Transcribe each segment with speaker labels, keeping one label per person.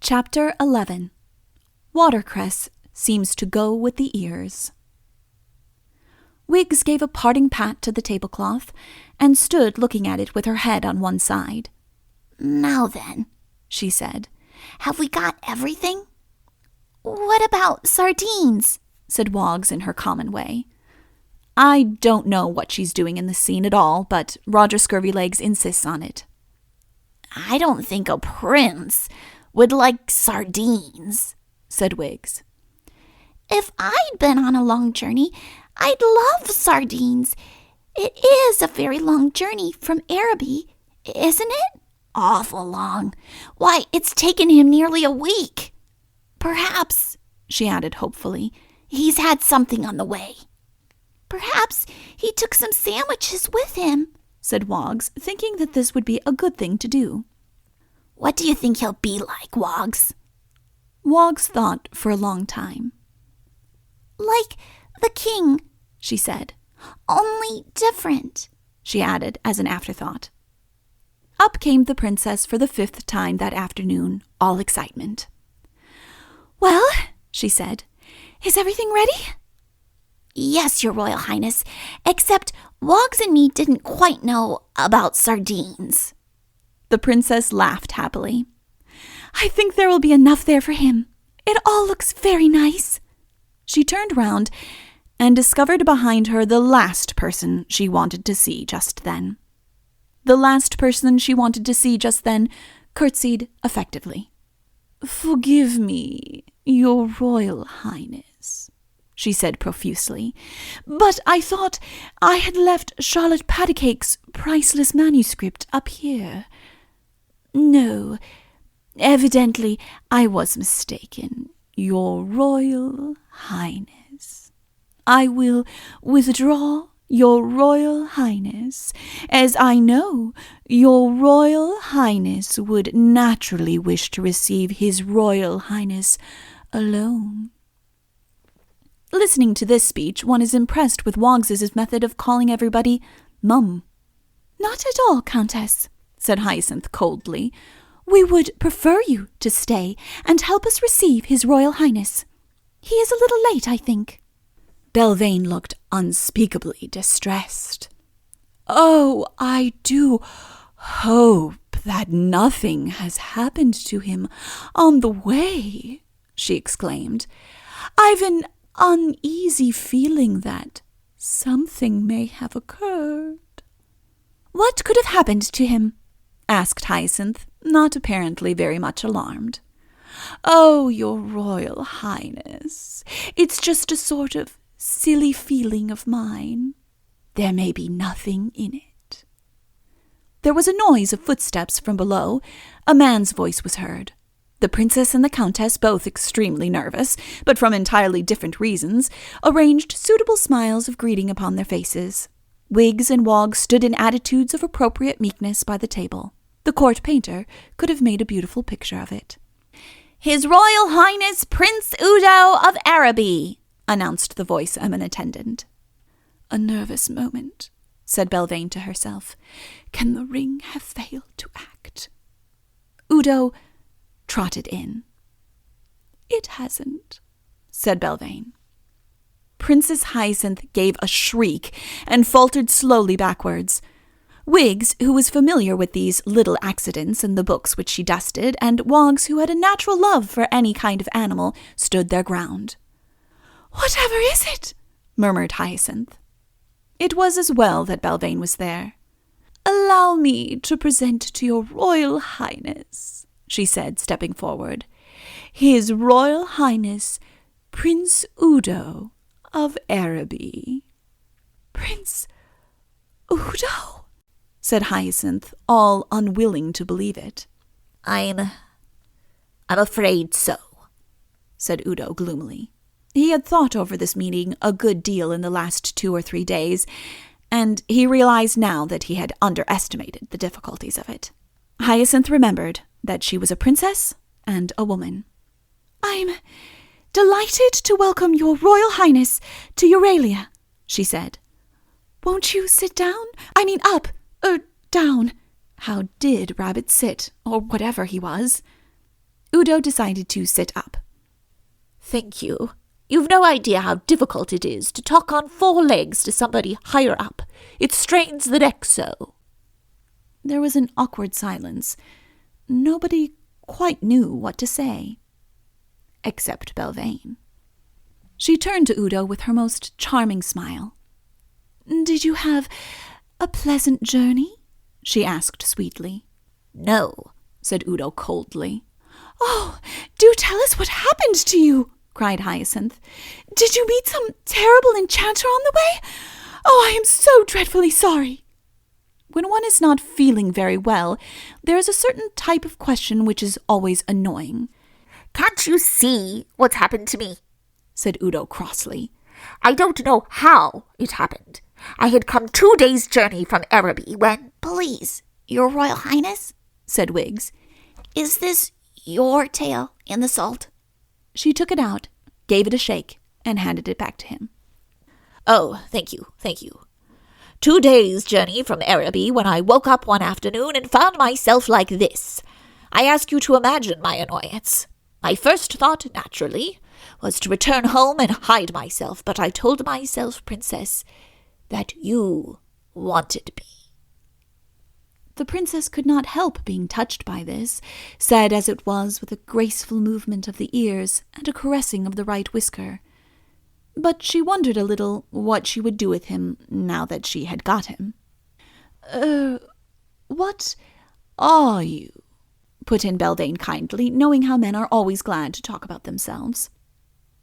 Speaker 1: Chapter 11. Watercress seems to go with the ears. Wiggs gave a parting pat to the tablecloth and stood looking at it with her head on one side.
Speaker 2: "Now then," she said, "have we got everything?" "What about sardines?" said Woggs in her common way.
Speaker 1: I don't know what she's doing in this scene at all, but Roger Scurvylegs insists on it.
Speaker 2: "I don't think a prince would like sardines," said Wiggs. "If I'd been on a long journey, I'd love sardines. It is a very long journey from Araby, isn't it?" "Awful long. Why, it's taken him nearly a week. Perhaps," she added hopefully, "he's had something on the way." "Perhaps he took some sandwiches with him,"
Speaker 1: said Woggs, thinking that this would be a good thing to do.
Speaker 2: "What do you think he'll be like, Woggs?"
Speaker 1: Woggs thought for a long time.
Speaker 2: "Like the king," she said. "Only different," she added as an afterthought.
Speaker 1: Up came the princess for the 5th time that afternoon, all excitement.
Speaker 2: "Well,"
Speaker 1: she said,
Speaker 2: "is everything ready?" "Yes, Your Royal Highness, except Woggs and me didn't quite know about sardines."
Speaker 1: The princess laughed happily. "I think there will be enough there for him. It all looks very nice." She turned round and discovered behind her the last person she wanted to see just then. The last person she wanted to see just then curtsied effectively. "Forgive me, Your Royal Highness," she said profusely, "but I thought I had left Charlotte Patacake's priceless manuscript up here. No, evidently I was mistaken, Your Royal Highness. I will withdraw, Your Royal Highness, as I know Your Royal Highness would naturally wish to receive His Royal Highness alone." Listening to this speech, one is impressed with Woggs's method of calling everybody Mum. "Not at all, Countess," said Hyacinth coldly. "We would prefer you to stay and help us receive His Royal Highness. He is a little late, I think." Belvane looked unspeakably distressed. "Oh, I do hope that nothing has happened to him on the way," she exclaimed. "I've an uneasy feeling that something may have occurred." "What could have happened to him?" asked Hyacinth, not apparently very much alarmed. "Oh, Your Royal Highness, it's just a sort of silly feeling of mine. There may be nothing in it." There was a noise of footsteps from below. A man's voice was heard. The princess and the countess, both extremely nervous, but from entirely different reasons, arranged suitable smiles of greeting upon their faces. Wiggs and Woggs stood in attitudes of appropriate meekness by the table. The court painter could have made a beautiful picture of it. "His Royal Highness Prince Udo of Araby," announced the voice of an attendant. "A nervous moment," said Belvane to herself. "Can the ring have failed to act?" Udo trotted in. "It hasn't," said Belvane. Princess Hyacinth gave a shriek and faltered slowly backwards. Wiggs, who was familiar with these little accidents in the books which she dusted, and Woggs, who had a natural love for any kind of animal, stood their ground. "Whatever is it?" murmured Hyacinth. It was as well that Belvane was there. "Allow me to present to Your Royal Highness," she said, stepping forward, "His Royal Highness Prince Udo of Araby." "Prince Udo?" said Hyacinth, all unwilling to believe it.
Speaker 2: I'm afraid so,"
Speaker 1: said Udo gloomily. He had thought over this meeting a good deal in the last 2 or 3 days, and he realized now that he had underestimated the difficulties of it. Hyacinth remembered that she was a princess and a woman. "I'm delighted to welcome Your Royal Highness to Euralia," she said. "Won't you sit down? I mean up, down." How did Rabbit sit, or whatever he was? Udo decided to sit up.
Speaker 3: Thank you. You've no idea how difficult it is to talk on 4 legs to somebody higher up. It strains the neck so.
Speaker 1: There was an awkward silence. Nobody quite knew what to say. Except Belvane. She turned to Udo with her most charming smile. "Did you have a pleasant journey?" she asked sweetly.
Speaker 3: No,
Speaker 1: said Udo coldly. "Oh, do tell us what happened to you," cried Hyacinth. "Did you meet some terrible enchanter on the way? Oh, I am so dreadfully sorry." When one is not feeling very well, there is a certain type of question which is always annoying.
Speaker 3: Can't you see what's happened to me?
Speaker 1: Said Udo crossly.
Speaker 3: I don't know how it happened. I had come 2 days' journey from Araby when...
Speaker 2: Please, Your Royal Highness, said Wiggs, is this your tail in the salt?
Speaker 1: She took it out, gave it a shake, and handed it back to him.
Speaker 3: Oh, thank you. 2 days' journey from Araby when I woke up one afternoon and found myself like this. I ask you to imagine my annoyance. My first thought, naturally, was to return home and hide myself, but I told myself, Princess, that you wanted me.
Speaker 1: The princess could not help being touched by this, said as it was with a graceful movement of the ears and a caressing of the right whisker. But she wondered a little what she would do with him now that she had got him. What are you? Put in Belvane kindly, knowing how men are always glad to talk about themselves.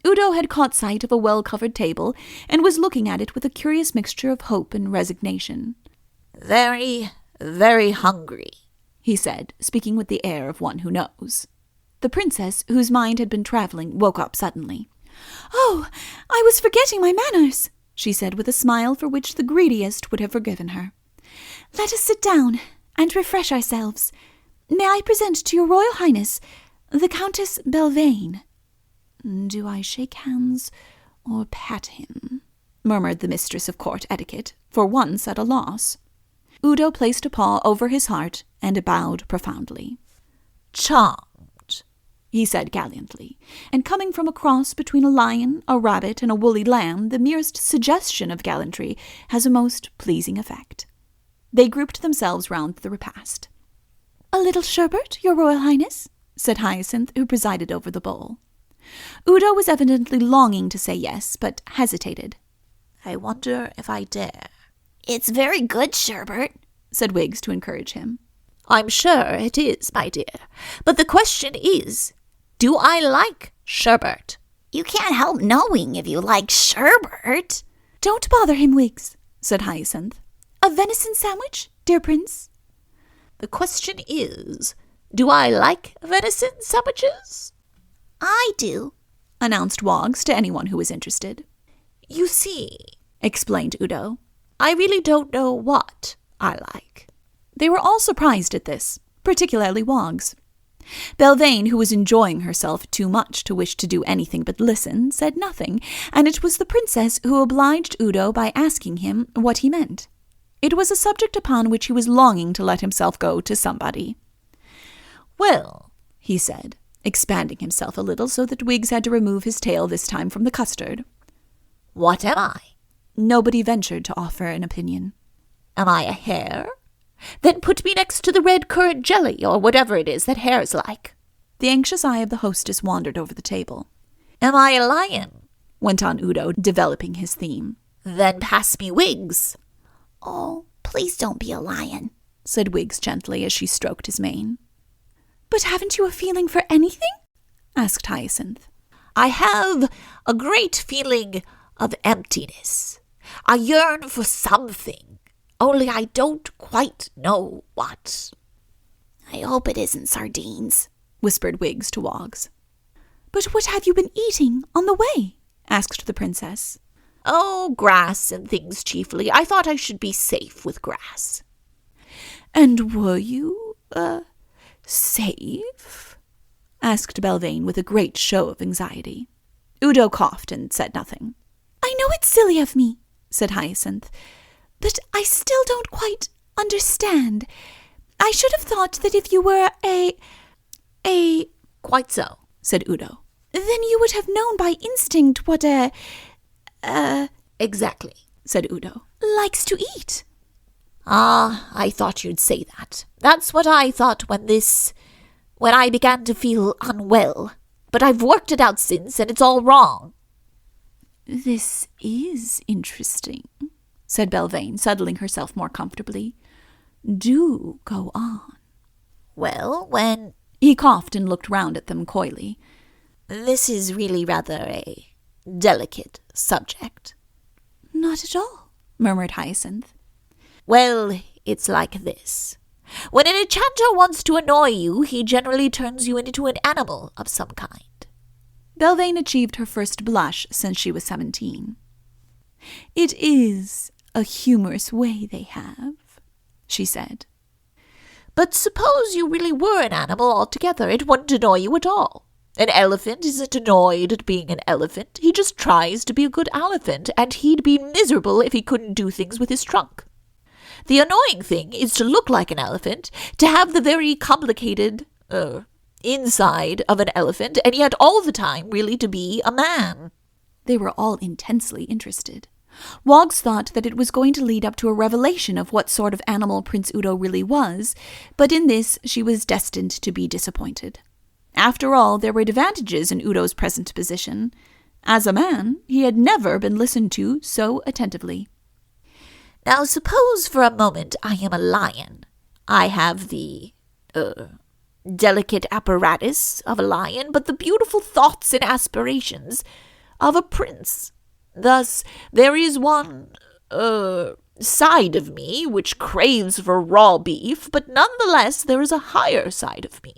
Speaker 1: Udo had caught sight of a well-covered table and was looking at it with a curious mixture of hope and resignation.
Speaker 3: Very, very hungry,
Speaker 1: he said, speaking with the air of one who knows. The princess, whose mind had been travelling, woke up suddenly. "Oh, I was forgetting my manners," she said with a smile for which the greediest would have forgiven her. "Let us sit down and refresh ourselves. May I present to your Royal Highness the Countess Belvane?" "Do I shake hands or pat him?" murmured the mistress of court etiquette, for once at a loss. Udo placed a paw over his heart and bowed profoundly.
Speaker 3: Charmed,
Speaker 1: he said gallantly, and coming from a cross between a lion, a rabbit, and a woolly lamb, the merest suggestion of gallantry has a most pleasing effect. They grouped themselves round the repast. "A little sherbet, your Royal Highness?" said Hyacinth, who presided over the bowl. Udo was evidently longing to say yes, but hesitated.
Speaker 3: I wonder if I dare.
Speaker 2: It's very good, Sherbert,
Speaker 1: said Wiggs to encourage him.
Speaker 3: I'm sure it is, my dear. But the question is, do I like sherbet?
Speaker 2: You can't help knowing if you like sherbet.
Speaker 1: Don't bother him, Wiggs, said Hyacinth. A venison sandwich, dear Prince?
Speaker 3: The question is, do I like venison sandwiches?
Speaker 2: I do,
Speaker 1: announced Woggs to anyone who was interested.
Speaker 3: You see,
Speaker 1: explained Udo,
Speaker 3: I really don't know what I like.
Speaker 1: They were all surprised at this, particularly Woggs. Belvane, who was enjoying herself too much to wish to do anything but listen, said nothing, and it was the princess who obliged Udo by asking him what he meant. It was a subject upon which he was longing to let himself go to somebody.
Speaker 3: Well,
Speaker 1: he said, expanding himself a little so that Wiggs had to remove his tail this time from the custard.
Speaker 3: What am I?
Speaker 1: Nobody ventured to offer an opinion.
Speaker 3: Am I a hare? Then put me next to the red currant jelly, or whatever it is that hares like.
Speaker 1: The anxious eye of the hostess wandered over the table.
Speaker 3: Am I a lion?
Speaker 1: Went on Udo, developing his theme.
Speaker 3: Then pass me Wiggs.
Speaker 2: Oh, please don't be a lion,
Speaker 1: said Wiggs gently as she stroked his mane. But haven't you a feeling for anything? Asked Hyacinth.
Speaker 3: I have a great feeling of emptiness. I yearn for something, only I don't quite know what.
Speaker 2: I hope it isn't sardines,
Speaker 1: whispered Wiggs to Woggs. But what have you been eating on the way? Asked the princess.
Speaker 3: Oh, grass and things chiefly. I thought I should be safe with grass.
Speaker 1: And were you, safe? Asked Belvane with a great show of anxiety. Udo coughed and said nothing. I know it's silly of me, said Hyacinth, but I still don't quite understand. I should have thought that if you were a
Speaker 3: Quite so,
Speaker 1: said Udo.
Speaker 2: Then you would have known by instinct what
Speaker 3: Exactly,
Speaker 1: said Udo.
Speaker 2: likes to eat.
Speaker 3: Ah, I thought you'd say that. That's what I thought when I began to feel unwell. But I've worked it out since, and it's all wrong.
Speaker 1: This is interesting, said Belvane, settling herself more comfortably. Do go on.
Speaker 3: Well, when...
Speaker 1: He coughed and looked round at them coyly.
Speaker 3: This is really rather a delicate subject.
Speaker 1: Not at all, murmured Hyacinth.
Speaker 3: Well, it's like this. When an enchanter wants to annoy you, he generally turns you into an animal of some kind.
Speaker 1: Belvane achieved her first blush since she was 17. It is a humorous way they have, she said.
Speaker 3: But suppose you really were an animal altogether, it wouldn't annoy you at all. An elephant isn't annoyed at being an elephant. He just tries to be a good elephant, and he'd be miserable if he couldn't do things with his trunk. The annoying thing is to look like an elephant, to have the very complicated, inside of an elephant, and yet all the time really to be a man.
Speaker 1: They were all intensely interested. Woggs thought that it was going to lead up to a revelation of what sort of animal Prince Udo really was, but in this she was destined to be disappointed. After all, there were advantages in Udo's present position. As a man, he had never been listened to so attentively.
Speaker 3: Now suppose for a moment I am a lion. I have the, delicate apparatus of a lion, but the beautiful thoughts and aspirations of a prince. Thus, there is one, side of me which craves for raw beef, but nonetheless there is a higher side of me.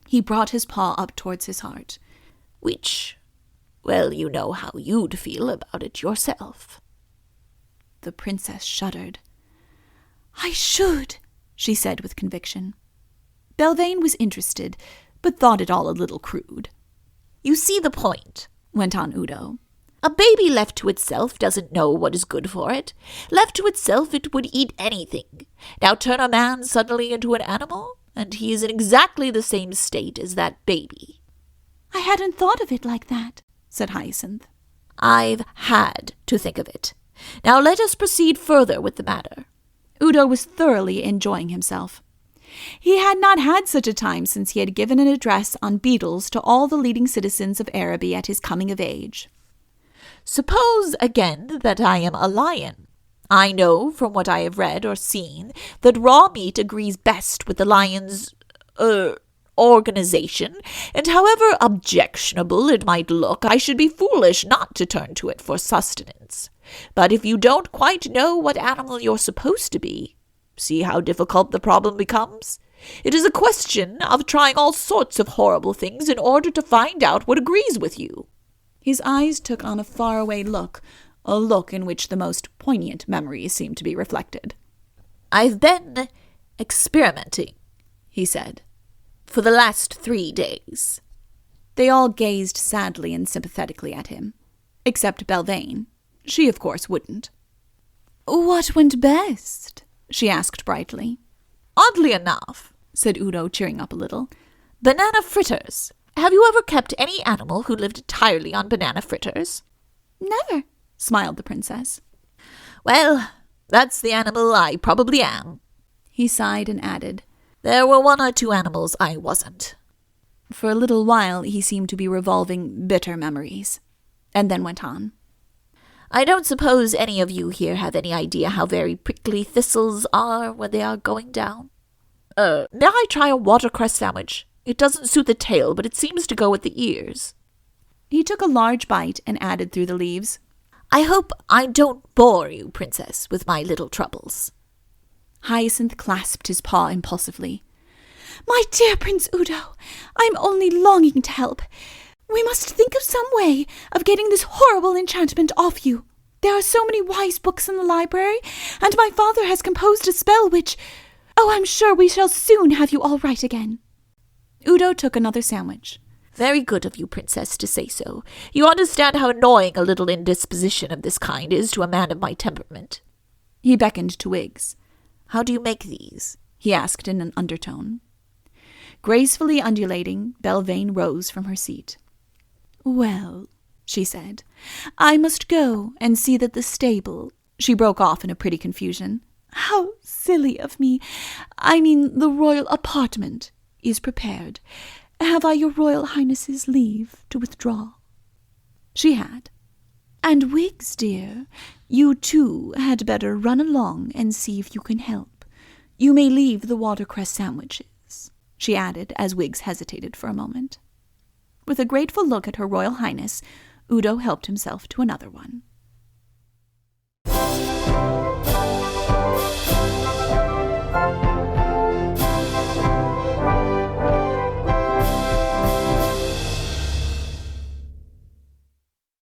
Speaker 1: He brought his paw up towards his heart.
Speaker 3: Which, well, you know how you'd feel about it yourself.
Speaker 1: The princess shuddered. I should, she said with conviction. Belvane was interested, but thought it all a little crude.
Speaker 3: You see the point,
Speaker 1: went on Udo.
Speaker 3: A baby left to itself doesn't know what is good for it. Left to itself, it would eat anything. Now turn a man suddenly into an animal, and he is in exactly the same state as that baby.
Speaker 1: I hadn't thought of it like that, said Hyacinth.
Speaker 3: I've had to think of it. Now let us proceed further with the matter.
Speaker 1: Udo was thoroughly enjoying himself. He had not had such a time since he had given an address on beetles to all the leading citizens of Araby at his coming of age.
Speaker 3: Suppose, again, that I am a lion. I know, from what I have read or seen, that raw meat agrees best with the lion's, organization, and however objectionable it might look, I should be foolish not to turn to it for sustenance. But if you don't quite know what animal you're supposed to be, see how difficult the problem becomes? It is a question of trying all sorts of horrible things in order to find out what agrees with you.
Speaker 1: His eyes took on a faraway look, a look in which the most poignant memories seemed to be reflected.
Speaker 3: I've been experimenting, he said, for the last 3 days.
Speaker 1: They all gazed sadly and sympathetically at him, except Belvane. She, of course, wouldn't. What went best? She asked brightly.
Speaker 3: Oddly enough,
Speaker 1: said Udo, cheering up a little,
Speaker 3: banana fritters. Have you ever kept any animal who lived entirely on banana fritters?
Speaker 2: Never,
Speaker 1: smiled the princess.
Speaker 3: Well, that's the animal I probably am.
Speaker 1: He sighed and added,
Speaker 3: There were 1 or 2 animals I wasn't.
Speaker 1: For a little while he seemed to be revolving bitter memories, and then went on.
Speaker 3: I don't suppose any of you here have any idea how very prickly thistles are when they are going down. May I try a watercress sandwich? It doesn't suit the tail, but it seems to go with the ears.
Speaker 1: He took a large bite and added through the leaves,
Speaker 3: I hope I don't bore you, princess, with my little troubles.
Speaker 1: Hyacinth clasped his paw impulsively.
Speaker 2: My dear Prince Udo, I'm only longing to help. We must think of some way of getting this horrible enchantment off you. There are so many wise books in the library, and my father has composed a spell which... Oh, I'm sure we shall soon have you all right again.
Speaker 1: Udo took another sandwich.
Speaker 3: Very good of you, princess, to say so. You understand how annoying a little indisposition of this kind is to a man of my temperament.
Speaker 1: He beckoned to Wiggs.
Speaker 3: How do you make these?
Speaker 1: He asked in an undertone. Gracefully undulating, Belvane rose from her seat. "Well," she said, "I must go and see that the stable—" She broke off in a pretty confusion. "How silly of me! I mean the royal apartment is prepared. Have I your Royal Highness's leave to withdraw?" She had. "And Wiggs, dear, you too had better run along and see if you can help. You may leave the watercress sandwiches," she added, as Wiggs hesitated for a moment. With a grateful look at her Royal Highness, Udo helped himself to another one.